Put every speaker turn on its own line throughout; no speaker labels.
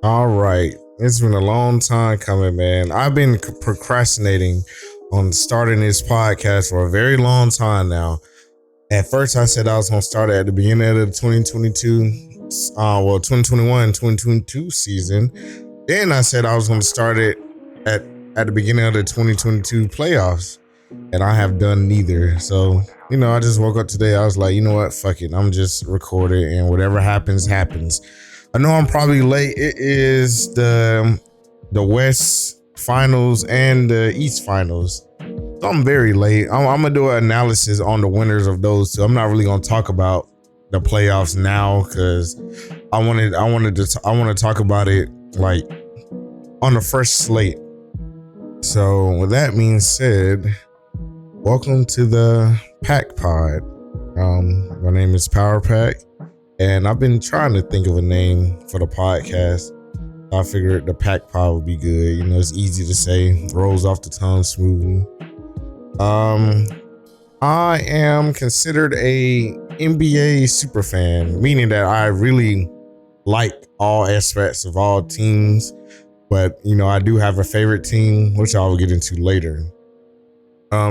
All right. It's been a long time coming, man. I've been procrastinating on starting this podcast for a very long time now. At first, I said I was going to start it at the beginning of the 2022 season. Then I said I was going to start it at, at the beginning of the 2022 playoffs. And I have done neither. So, I just woke up today. I was like, you know what? Fuck it. I'm just recording and whatever happens, happens. I know I'm probably late. It is the West Finals and the East Finals. So I'm very late. I'm gonna do an analysis on the winners of those two. I'm not really gonna talk about the playoffs now because I want to talk about it like on the fresh slate. So with that being said, welcome to the PackPod. My name is Power Pack. And I've been trying to think of a name for the podcast. I figured the PackPod would be good. It's easy to say, rolls off the tongue smoothly. I am considered a NBA super fan, meaning that I really like all aspects of all teams. But, I do have a favorite team, which I will get into later.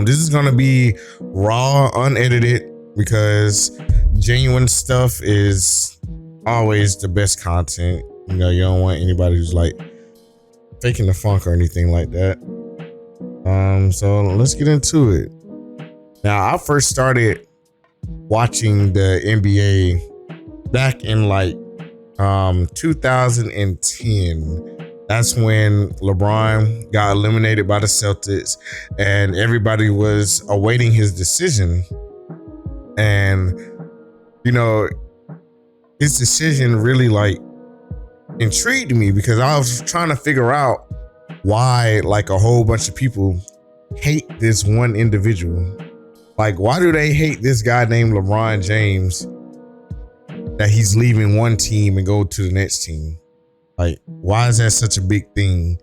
This is going to be raw, unedited, because genuine stuff is always the best content. You don't want anybody who's like faking the funk or anything like that. So let's get into it. Now, I first started watching the NBA back in 2010. That's when LeBron got eliminated by the Celtics and everybody was awaiting his decision. And, his decision really intrigued me because I was trying to figure out why a whole bunch of people hate this one individual. Why do they hate this guy named LeBron James that he's leaving one team and go to the next team? Why is that such a big thing?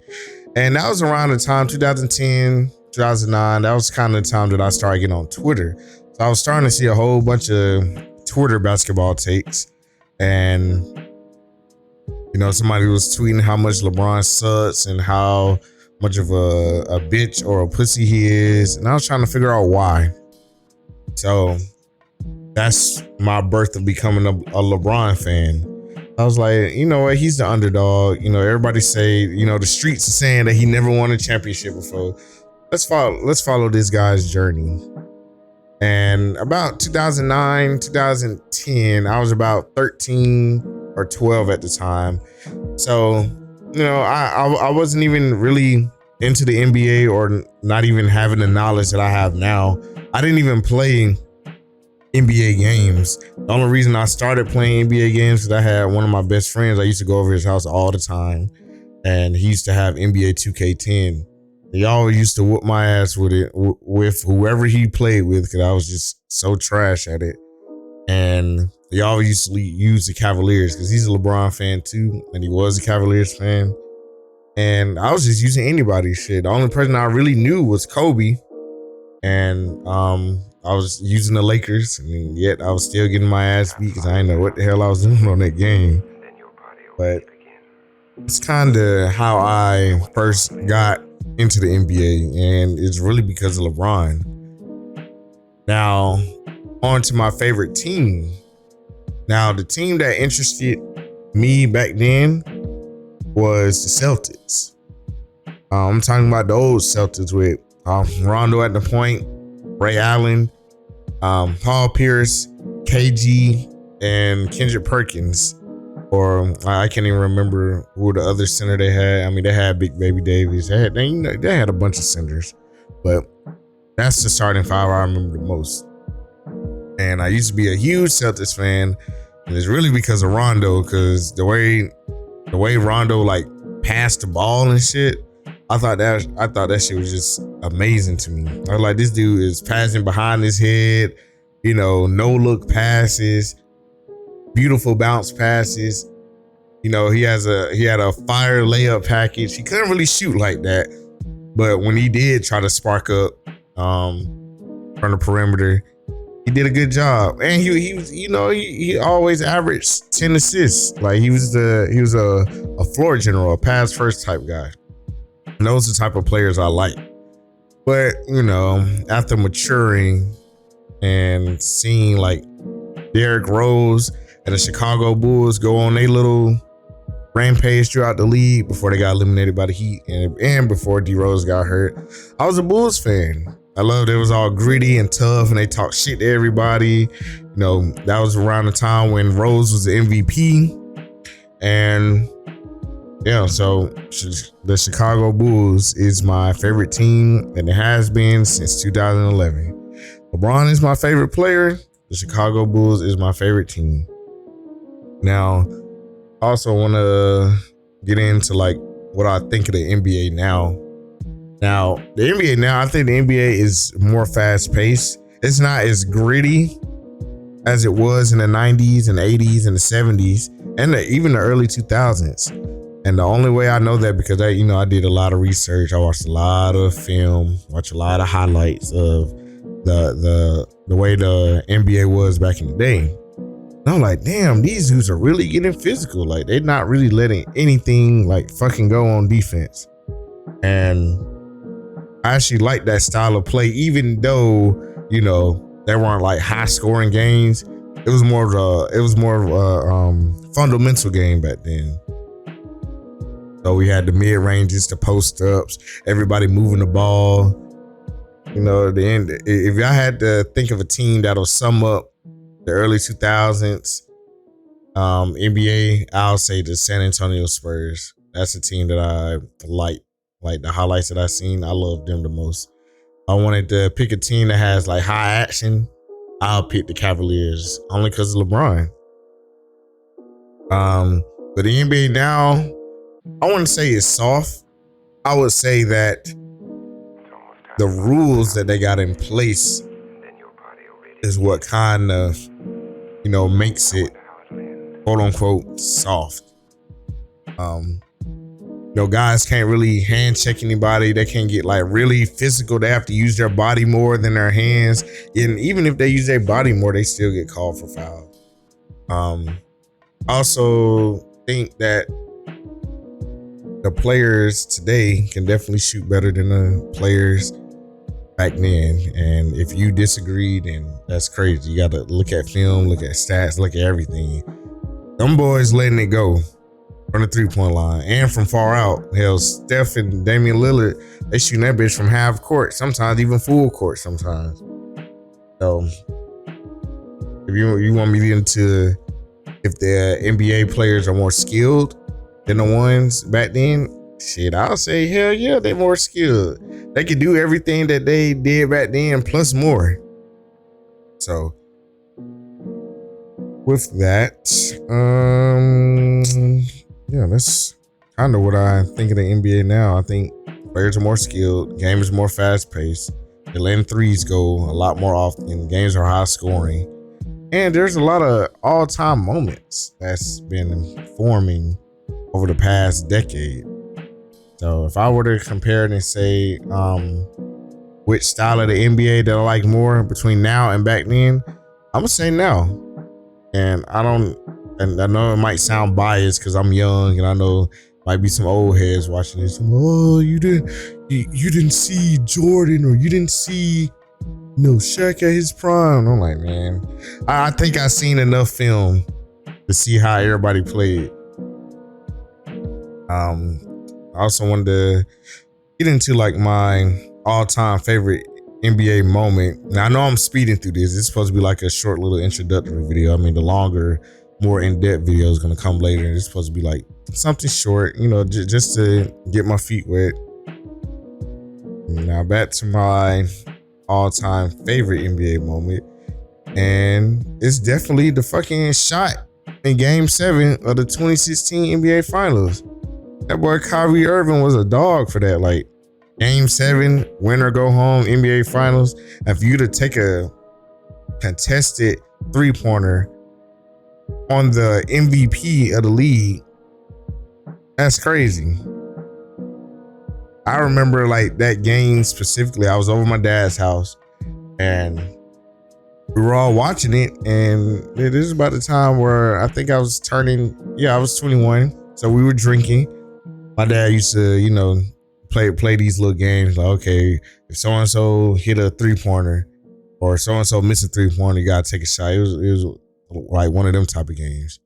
And that was around the time 2010, 2009. That was kind of the time that I started getting on Twitter. So I was starting to see a whole bunch of Twitter basketball takes. And, somebody was tweeting how much LeBron sucks and how much of a bitch or a pussy he is. And I was trying to figure out why. So that's my birth of becoming a LeBron fan. I was like, you know what? He's the underdog. Everybody say, the streets are saying that he never won a championship before. Let's follow this guy's journey. And about 2009, 2010, I was about 13 or 12 at the time. So, I wasn't even really into the NBA or not even having the knowledge that I have now. I didn't even play NBA games. The only reason I started playing NBA games is I had one of my best friends. I used to go over his house all the time, and he used to have NBA 2K10. He always used to whoop my ass with it, with whoever he played with, because I was just so trash at it. And he always used to use the Cavaliers because he's a LeBron fan too, and he was a Cavaliers fan. And I was just using anybody's shit. The only person I really knew was Kobe, and I was using the Lakers, and yet I was still getting my ass beat because I didn't know what the hell I was doing on that game. But it's kind of how I first got into the NBA, and it's really because of LeBron. Now, on to my favorite team. Now, the team that interested me back then was the Celtics. I'm talking about the old Celtics with Rondo at the point, Ray Allen, Paul Pierce, KG, and Kendrick Perkins. Or I can't even remember who the other center they had. I mean, they had Big Baby Davis. They had a bunch of centers, but that's the starting five I remember the most. And I used to be a huge Celtics fan, and it's really because of Rondo. Because the way Rondo passed the ball and shit, I thought that shit was just amazing to me. I was like, this dude is passing behind his head, no look passes. Beautiful bounce passes. He had a fire layup package. He couldn't really shoot like that, but when he did try to spark up from the perimeter, he did a good job, and he was, you know, he always averaged 10 assists. Like he was a floor general, a pass first type guy. And those are the type of players I like. But you know, after maturing and seeing like Derrick Rose and the Chicago Bulls go on a little rampage throughout the league before they got eliminated by the Heat and before D Rose got hurt, I was a Bulls fan. I loved it. It was all gritty and tough, and they talked shit to everybody. You know, that was around the time when Rose was the MVP. And yeah, so the Chicago Bulls is my favorite team, and it has been since 2011. LeBron is my favorite player. The Chicago Bulls is my favorite team. Now, I also want to get into like what I think of the NBA now. Now, the NBA now, I think the NBA is more fast paced. It's not as gritty as it was in the 90s and 80s and the 70s and even the early 2000s. And the only way I know that because I did a lot of research. I watched a lot of film, watched a lot of highlights of the way the NBA was back in the day. And I'm like, damn, these dudes are really getting physical. Like they're not really letting anything like fucking go on defense. And I actually like that style of play, even though, you know, they weren't like high scoring games. It was more of a fundamental game back then. So we had the mid ranges, the post ups, everybody moving the ball. You know, the end. If I had to think of a team that'll sum up the early 2000s NBA, I'll say the San Antonio Spurs. That's a team that I like. Like the highlights that I've seen, I love them the most. I wanted to pick a team that has like high action. I'll pick the Cavaliers only because of LeBron. But the NBA now, I wouldn't say it's soft. I would say that the rules that they got in place is what kind of, you know, makes it quote unquote soft. You know, guys can't really hand check anybody. They can't get like really physical. They have to use their body more than their hands. And even if they use their body more, they still get called for foul. Also think that the players today can definitely shoot better than the players back then. And if you disagree, then that's crazy. You got to look at film, look at stats, look at everything. Them boys letting it go from the 3-point line and from far out. Hell, Steph and Damian Lillard, they shooting that bitch from half court, sometimes even full court sometimes. So if you want me into if the NBA players are more skilled than the ones back then, shit, I'll say hell yeah, they're more skilled. They can do everything that they did back then plus more. So with that, yeah, that's kind of what I think of the NBA now. I think players are more skilled, game is more fast paced. They're letting threes go a lot more often. Games are high scoring, and there's a lot of all time moments that's been forming over the past decade. So if I were to compare it and say which style of the NBA that I like more between now and back then, I'm gonna say now. And I know it might sound biased because I'm young, and I know might be some old heads watching this. Oh, you didn't see Jordan, or you didn't see Shaq at his prime. I'm like, man, I think I've seen enough film to see how everybody played. I also wanted to get into like my all-time favorite NBA moment. Now I know I'm speeding through this. It's supposed to be like a short little introductory video. I mean, the longer, more in-depth video is going to come later. It's supposed to be like something short, you know, just to get my feet wet. Now back to my all-time favorite NBA moment, and it's definitely the fucking shot in Game 7 of the 2016 NBA Finals. That boy Kyrie Irving was a dog for that. Like, Game 7, win or go home, NBA Finals. And for you to take a contested 3-pointer on the MVP of the league, that's crazy. I remember like that game specifically. I was over my dad's house, and we were all watching it, and this is about the time where I think I was 21. So we were drinking. My dad used to, play these little games like, okay, if so and so hit a 3-pointer or so and so missed a 3-pointer, you gotta take a shot. It was like one of them type of games.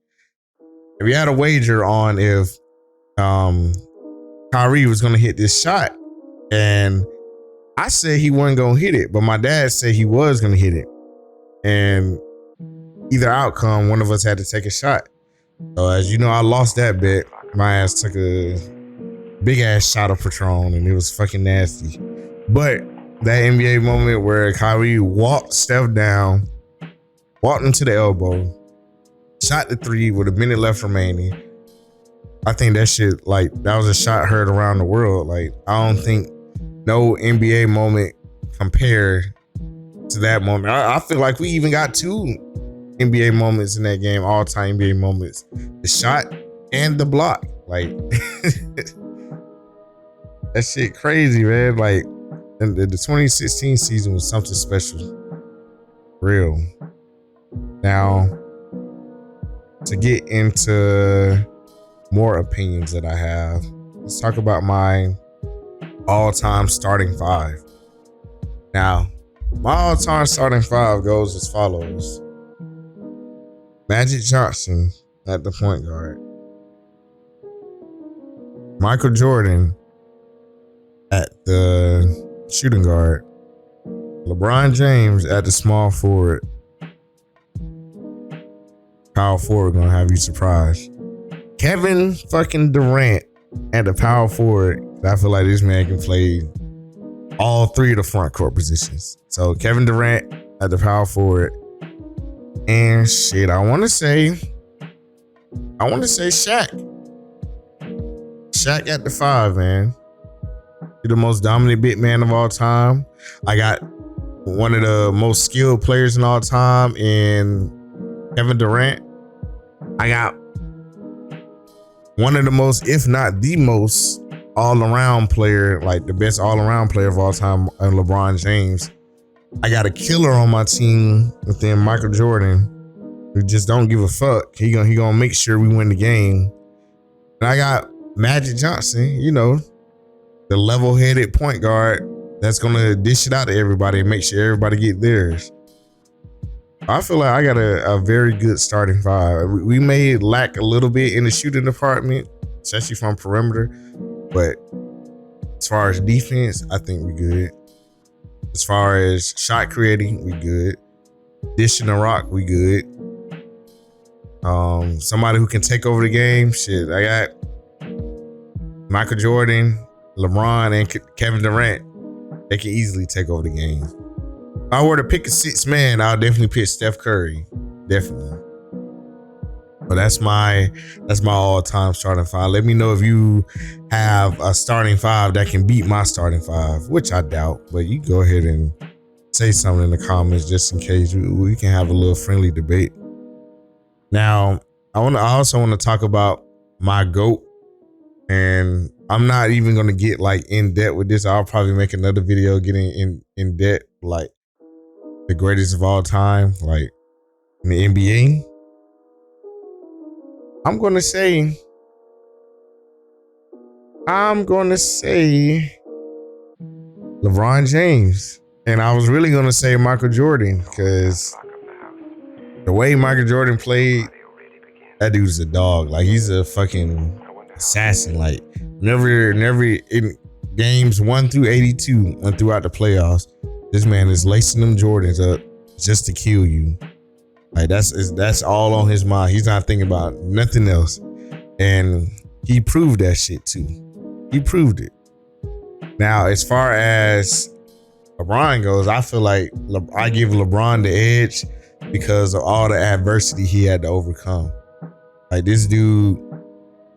If you had a wager on if Kyrie was gonna hit this shot, and I said he wasn't gonna hit it, but my dad said he was gonna hit it. And either outcome, one of us had to take a shot. So as you know, I lost that bet. My ass took a big ass shot of Patron, and it was fucking nasty. But that NBA moment where Kyrie walked Steph down, walked into the elbow, shot the 3 with a minute left remaining. I think that shit, like, that was a shot heard around the world. Like, I don't think no NBA moment compared to that moment. I feel like we even got 2 NBA moments in that game, all-time NBA moments. The shot and the block. Like, that shit crazy, man. Like, the 2016 season was something special. Real. Now, to get into more opinions that I have, let's talk about my all-time starting 5. Now, my all-time starting 5 goes as follows. Magic Johnson at the point guard. Michael Jordan at the shooting guard. LeBron James at the small forward. Power forward gonna have you surprised. Kevin fucking Durant at the power forward. I feel like this man can play all 3 of the front court positions. So Kevin Durant at the power forward. And shit, I want to say Shaq. Shaq at the 5, man. He's the most dominant big man of all time. I got one of the most skilled players in all time in Kevin Durant. I got one of the most, if not the most, all-around player, like the best all-around player of all time, LeBron James. I got a killer on my team within Michael Jordan, who just don't give a fuck. He gonna make sure we win the game. And I got Magic Johnson, the level-headed point guard that's gonna dish it out to everybody and make sure everybody get theirs. I feel like I got a very good starting 5. We may lack a little bit in the shooting department, especially from perimeter, but as far as defense, I think we good. As far as shot creating, we good. Dishing the rock, we good. Somebody who can take over the game, shit. I got Michael Jordan, LeBron, and Kevin Durant. They can easily take over the game. If I were to pick a 6th man, I'll definitely pick Steph Curry. Definitely. But that's my all-time starting 5. Let me know if you have a starting 5 that can beat my starting 5, which I doubt. But you go ahead and say something in the comments just in case we can have a little friendly debate. Now, I also want to talk about my GOAT, and I'm not even gonna get like in depth with this. I'll probably make another video getting in depth, like the greatest of all time, like in the NBA. I'm gonna say LeBron James. And I was really gonna say Michael Jordan, because the way Michael Jordan played, that dude's a dog. Like, he's a fucking assassin. Like, never in games 1 through 82 and throughout the playoffs, this man is lacing them Jordans up just to kill you. Like, that's all on his mind. He's not thinking about nothing else. And he proved that shit too. He proved it. Now, as far as LeBron goes, I feel like I give LeBron the edge because of all the adversity he had to overcome. Like, this dude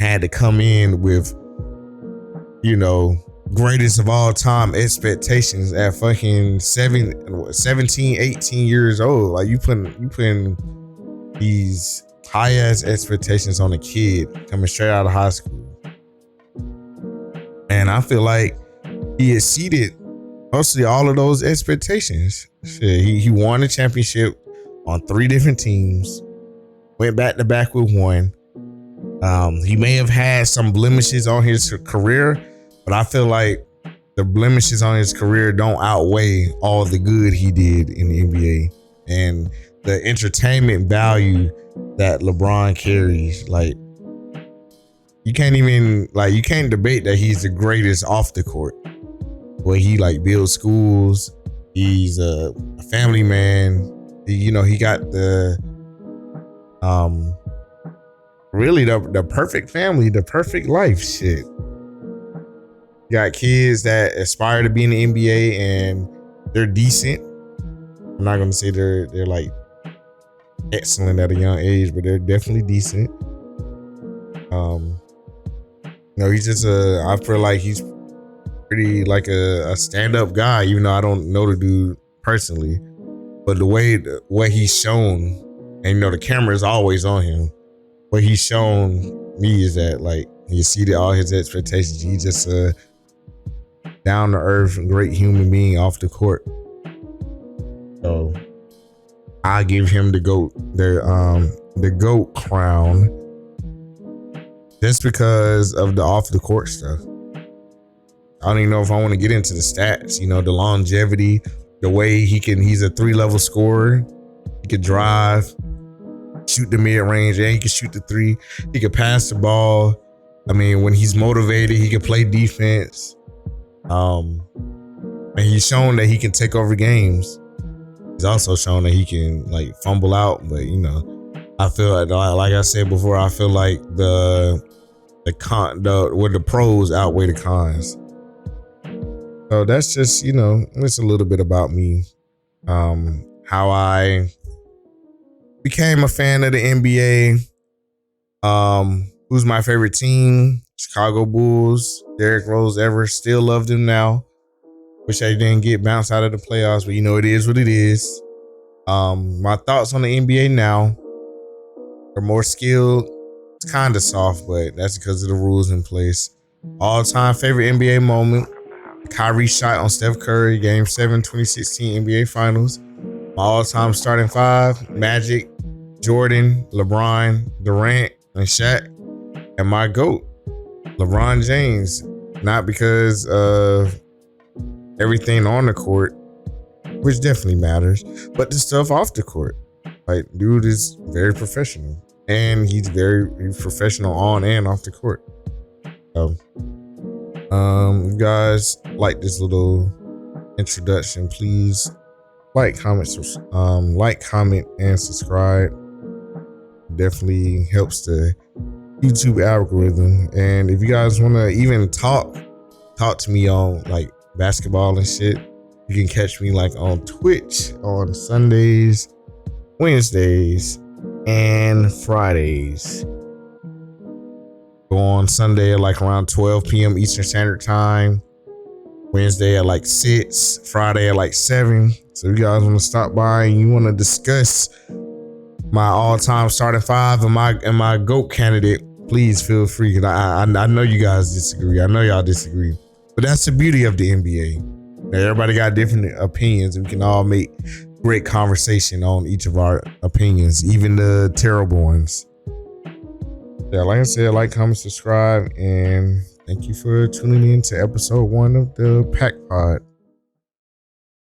had to come in with, greatest of all time expectations at fucking 17, 18 years old. Like, you putting these high ass expectations on a kid coming straight out of high school. And I feel like he exceeded mostly all of those expectations. Shit, he won a championship on 3 different teams, went back to back with one. He may have had some blemishes on his career, but I feel like the blemishes on his career don't outweigh all the good he did in the NBA and the entertainment value that LeBron carries. Like, you can't debate that he's the greatest off the court. Where he like builds schools, he's a family man. He got the really the perfect family, the perfect life. Shit, you got kids that aspire to be in the NBA and they're decent. I'm not gonna say they're like excellent at a young age, but they're definitely decent. He's just I feel like he's pretty like a stand-up guy, even though I don't know the dude personally. But the way what he's shown, and the camera is always on him. What he's shown me is that like he exceeded all his expectations. He's just a down to earth and great human being off the court. So I give him the GOAT crown just because of the off the court stuff. I don't even know if I want to get into the stats, the longevity, the way he's a 3-level scorer. He could drive, shoot the mid range, and he can shoot the 3. He could pass the ball. I mean, when he's motivated, he can play defense. And he's shown that he can take over games. He's also shown that he can like fumble out, but I feel like I said before, I feel like the pros outweigh the cons. So that's just, it's a little bit about me. How I became a fan of the NBA. Who's my favorite team? Chicago Bulls. Derrick Rose ever. Still love them now. Wish I didn't get bounced out of the playoffs, but it is what it is. My thoughts on the NBA now are more skilled. It's kind of soft, but that's because of the rules in place. All-time favorite NBA moment. Kyrie shot on Steph Curry, Game 7, 2016 NBA Finals. My all-time starting 5, Magic, Jordan, LeBron, Durant, and Shaq. And my GOAT, LeBron James. Not because of everything on the court, which definitely matters, but the stuff off the court. Like, dude is very professional. And he's very professional on and off the court. So, you guys like this little introduction, please like, comment, and subscribe. Definitely helps the YouTube algorithm. And if you guys want to even talk to me on like basketball and shit, you can catch me like on Twitch on Sundays, Wednesdays, and Fridays. Go on Sunday at like around 12 p.m. Eastern Standard Time. Wednesday at like 6. Friday at like 7. So if you guys want to stop by and you want to discuss my all-time starting 5 and my GOAT candidate, please feel free. Cause I know you guys disagree. I know y'all disagree. But that's the beauty of the NBA. Now, everybody got different opinions, and we can all make great conversation on each of our opinions, even the terrible ones. Yeah, like I said, like, comment, subscribe, and thank you for tuning in to episode 1 of the PackPod.